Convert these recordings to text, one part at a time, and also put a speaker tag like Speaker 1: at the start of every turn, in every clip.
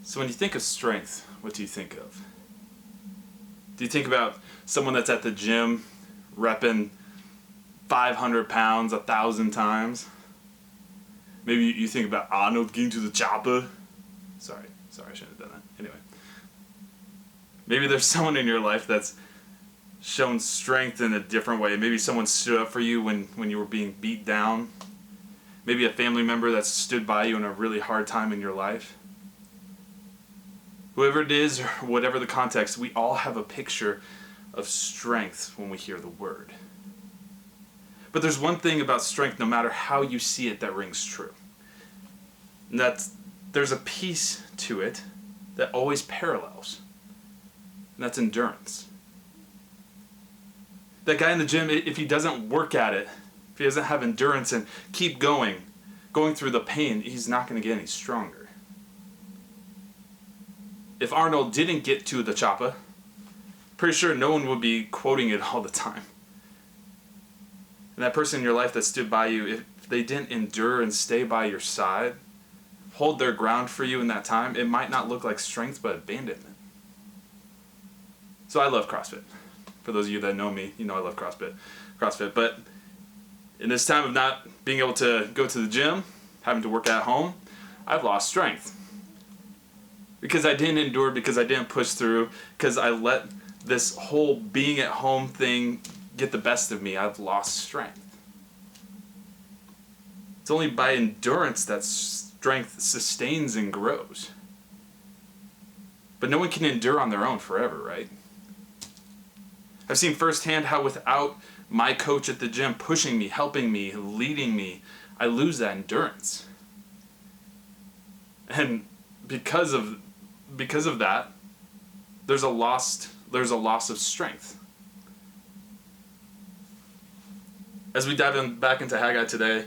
Speaker 1: So when you think of strength, what do you think of? Do you think about someone that's at the gym repping 500 pounds 1,000 times? Maybe you think about Arnold getting to the chopper. Sorry, I shouldn't have done that. Anyway. Maybe there's someone in your life that's shown strength in a different way. Maybe someone stood up for you when you were being beat down. Maybe a family member that stood by you in a really hard time in your life. Whoever it is, or whatever the context, we all have a picture of strength when we hear the word. But there's one thing about strength, no matter how you see it, that rings true. And that's, there's a piece to it that always parallels. And that's endurance. That guy in the gym, if he doesn't work at it, if he doesn't have endurance and keep going through the pain, he's not going to get any stronger. If Arnold didn't get to the chopper, pretty sure no one would be quoting it all the time. And that person in your life that stood by you, if they didn't endure and stay by your side, hold their ground for you in that time, it might not look like strength, but abandonment. So I love CrossFit. For those of you that know me, you know I love CrossFit. But in this time of not being able to go to the gym, having to work at home, I've lost strength. Because I didn't endure, because I didn't push through, because I let this whole being at home thing get the best of me, I've lost strength. It's only by endurance that strength sustains and grows. But no one can endure on their own forever, right? I've seen firsthand how without my coach at the gym pushing me, helping me, leading me, I lose that endurance. And because of that, there's a loss of strength. As we dive back into Haggai today,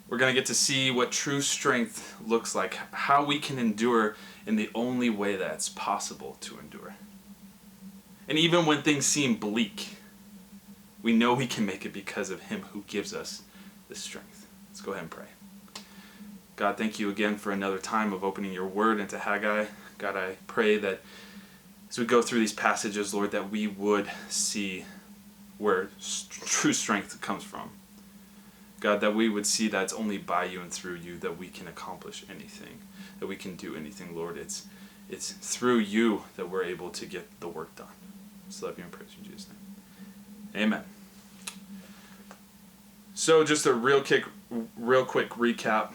Speaker 1: we're going to get to see what true strength looks like, how we can endure in the only way that's possible to endure. And even when things seem bleak, we know we can make it because of Him who gives us the strength. Let's go ahead and pray. God, thank you again for another time of opening your word into Haggai. God, I pray that as we go through these passages, Lord, that we would see where true strength comes from. God, that we would see that it's only by you and through you that we can accomplish anything, that we can do anything, Lord. It's through you that we're able to get the work done. Just love you and praise you in Jesus' name. Amen. So just a real quick recap.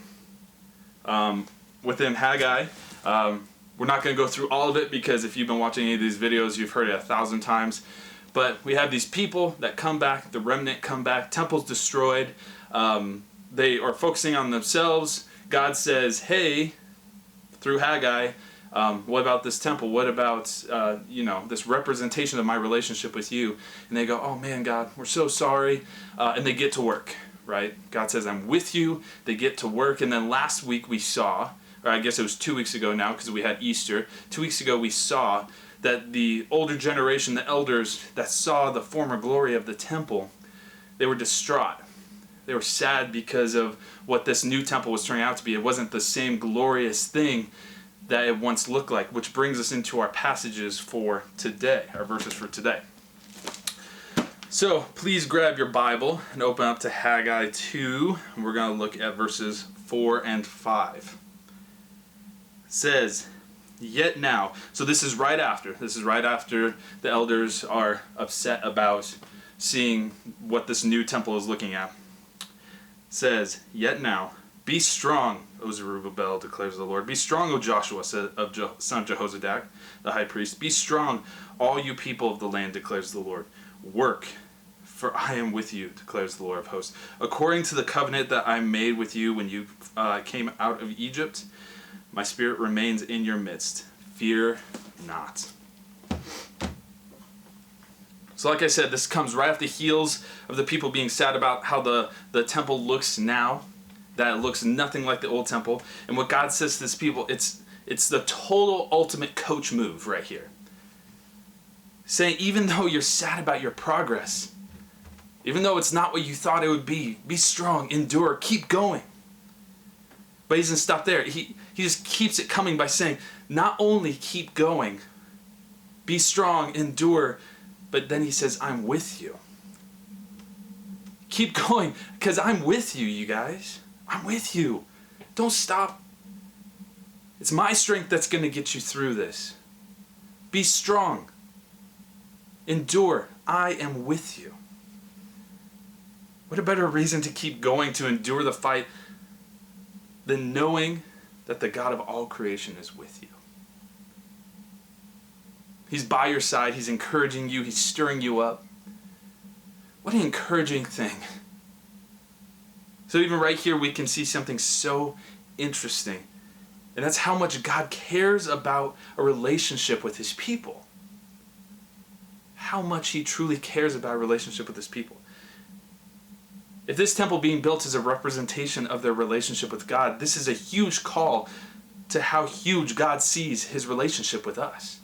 Speaker 1: Within Haggai, we're not going to go through all of it because if you've been watching any of these videos, you've heard it 1,000 times. But we have these people that come back, the remnant come back, temple's destroyed. They are focusing on themselves. God says, hey, through Haggai, what about this temple? What about, this representation of my relationship with you? And they go, oh man, God, we're so sorry. And they get to work, right? God says, I'm with you. They get to work. And then last week we saw, or I guess it was 2 weeks ago now because we had Easter. 2 weeks ago we saw that the older generation, the elders that saw the former glory of the temple, they were distraught. They were sad because of what this new temple was turning out to be. It wasn't the same glorious thing that it once looked like, which brings us into our passages for today, our verses for today. So please grab your Bible and open up to Haggai 2. And we're going to look at verses 4 and 5. It says, yet now, so this is right after the elders are upset about seeing what this new temple is looking at. It says, yet now, be strong, O Zerubbabel, declares the Lord. Be strong, O Joshua, son of Jehozadak, the high priest. Be strong, all you people of the land, declares the Lord. Work, for I am with you, declares the Lord of hosts. According to the covenant that I made with you when you came out of Egypt, my spirit remains in your midst. Fear not. So like I said, this comes right off the heels of the people being sad about how the temple looks now, that it looks nothing like the old temple. And what God says to this people, it's the total ultimate coach move right here. Saying, even though you're sad about your progress, even though it's not what you thought it would be strong, endure, keep going. But he doesn't stop there. He He just keeps it coming by saying, not only keep going, be strong, endure, but then he says, I'm with you. Keep going, because I'm with you, you guys. I'm with you. Don't stop. It's my strength that's going to get you through this. Be strong. Endure. I am with you. What a better reason to keep going, to endure the fight, than knowing that the God of all creation is with you. He's by your side. He's encouraging you. He's stirring you up. What an encouraging thing. So even right here, we can see something so interesting. And that's how much God cares about a relationship with his people. How much he truly cares about a relationship with his people. If this temple being built is a representation of their relationship with God, this is a huge call to how huge God sees his relationship with us.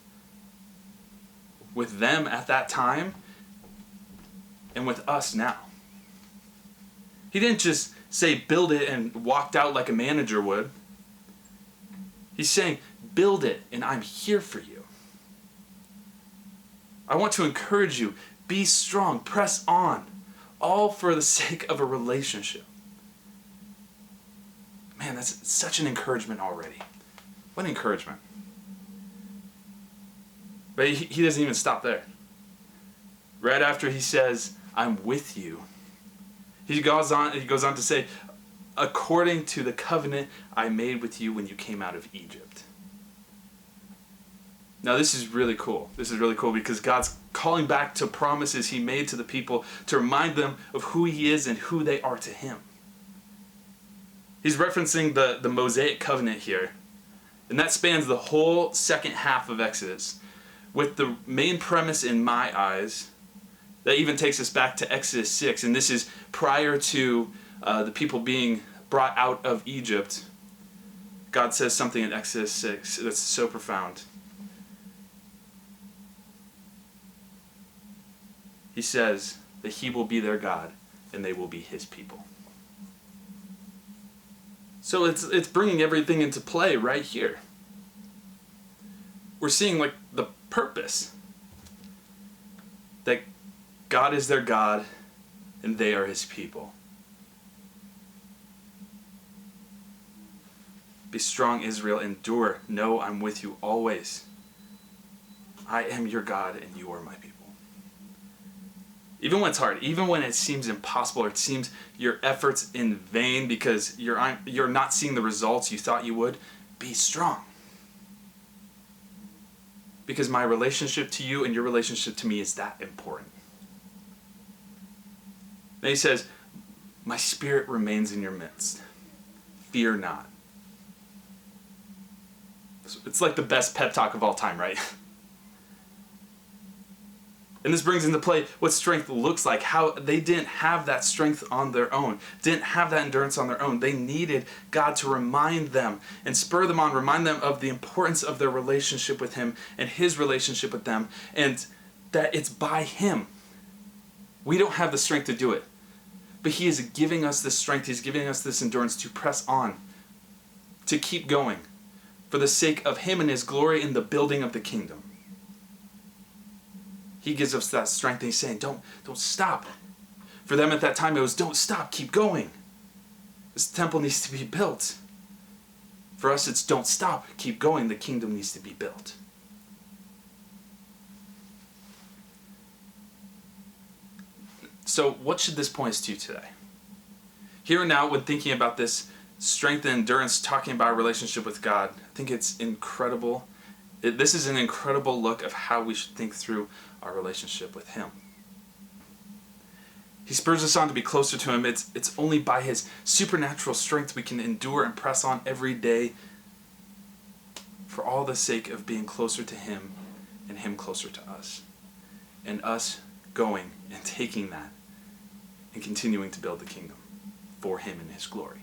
Speaker 1: With them at that time, and with us now. He didn't just say build it and walked out like a manager would. He's saying build it and I'm here for you. I want to encourage you, be strong, press on, all for the sake of a relationship. Man, that's such an encouragement already. What an encouragement. But he doesn't even stop there. Right after he says, I'm with you, he goes on to say, according to the covenant I made with you when you came out of Egypt. Now this is really cool. This is really cool because God's calling back to promises he made to the people to remind them of who he is and who they are to him. He's referencing the Mosaic covenant here. And that spans the whole second half of Exodus. With the main premise in my eyes, that even takes us back to Exodus 6. And this is prior to the people being brought out of Egypt. God says something in Exodus 6 that's so profound. He says that he will be their God and they will be his people. So it's bringing everything into play right here. We're seeing like the purpose. That God is their God and they are his people. Be strong, Israel, endure. Know I'm with you always. I am your God and you are my people. Even when it's hard, even when it seems impossible or it seems your efforts in vain because you're not seeing the results you thought you would, be strong. Because my relationship to you and your relationship to me is that important. Then he says, my spirit remains in your midst. Fear not. It's like the best pep talk of all time, right? And this brings into play what strength looks like, how they didn't have that strength on their own, didn't have that endurance on their own. They needed God to remind them and spur them on, remind them of the importance of their relationship with him and his relationship with them, and that it's by him. We don't have the strength to do it, but he is giving us this strength, he's giving us this endurance to press on, to keep going, for the sake of him and his glory in the building of the kingdom. He gives us that strength and he's saying, don't stop. For them at that time it was, don't stop, keep going. This temple needs to be built. For us it's, don't stop, keep going, the kingdom needs to be built. So what should this point us to today? Here and now, when thinking about this strength and endurance, talking about our relationship with God, I think it's incredible. This is an incredible look of how we should think through our relationship with him. He spurs us on to be closer to him. It's only by his supernatural strength we can endure and press on every day for all the sake of being closer to him and him closer to us. And us going and taking that and continuing to build the kingdom for him and his glory.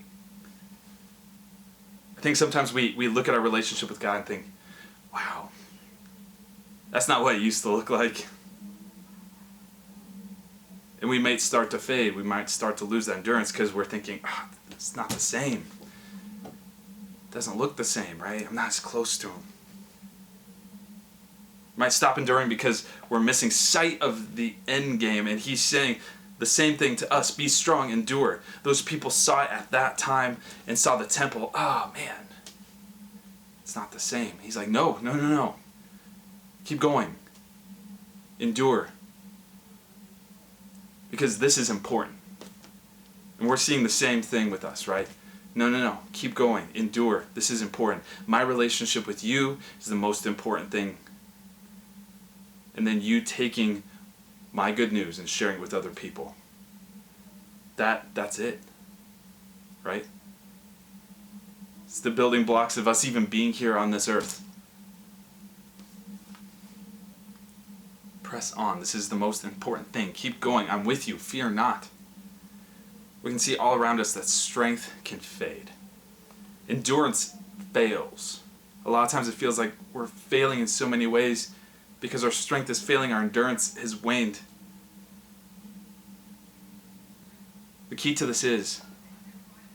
Speaker 1: I think sometimes we look at our relationship with God and think, wow, that's not what it used to look like. And we might start to fade. We might start to lose that endurance because we're thinking, it's not the same. doesn't look the same, right? I'm not as close to him. Might stop enduring because we're missing sight of the end game, and he's saying the same thing to us. Be strong, endure. Those people saw it at that time and saw the temple. Oh man, it's not the same. He's like, no. Keep going. Endure. Because this is important. And we're seeing the same thing with us, right? No. Keep going. Endure. This is important. My relationship with you is the most important thing. And then you taking my good news and sharing it with other people. That's it. Right? It's the building blocks of us even being here on this earth. Press on. This is the most important thing. Keep going. I'm with you. Fear not. We can see all around us that strength can fade. Endurance fails. A lot of times it feels like we're failing in so many ways because our strength is failing, our endurance has waned. The key to this is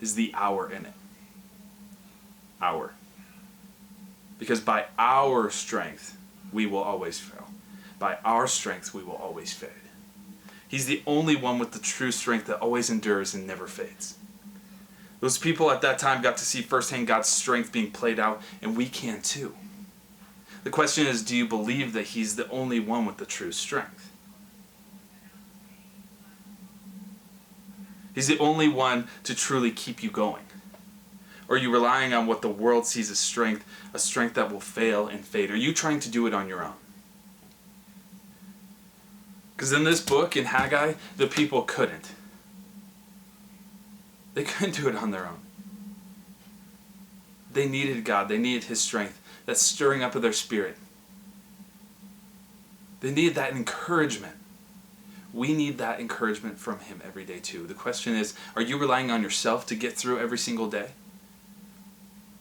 Speaker 1: the hour in it. Hour. Because by our strength, we will always fail. By our strength, we will always fade. He's the only one with the true strength that always endures and never fades. Those people at that time got to see firsthand God's strength being played out, and we can too. The question is, do you believe that he's the only one with the true strength? He's the only one to truly keep you going. Or are you relying on what the world sees as strength, a strength that will fail and fade? Are you trying to do it on your own? Because in this book, in Haggai, the people couldn't. They couldn't do it on their own. They needed God. They needed his strength. That stirring up of their spirit. They needed that encouragement. We need that encouragement from him every day too. The question is, are you relying on yourself to get through every single day?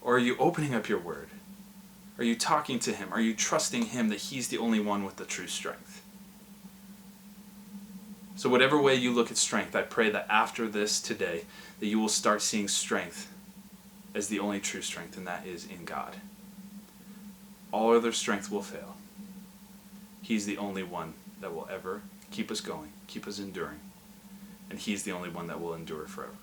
Speaker 1: Or are you opening up your word? Are you talking to him? Are you trusting him that he's the only one with the true strength? So whatever way you look at strength, I pray that after this today, that you will start seeing strength as the only true strength, and that is in God. All other strength will fail. He's the only one that will ever keep us going, keep us enduring, and he's the only one that will endure forever.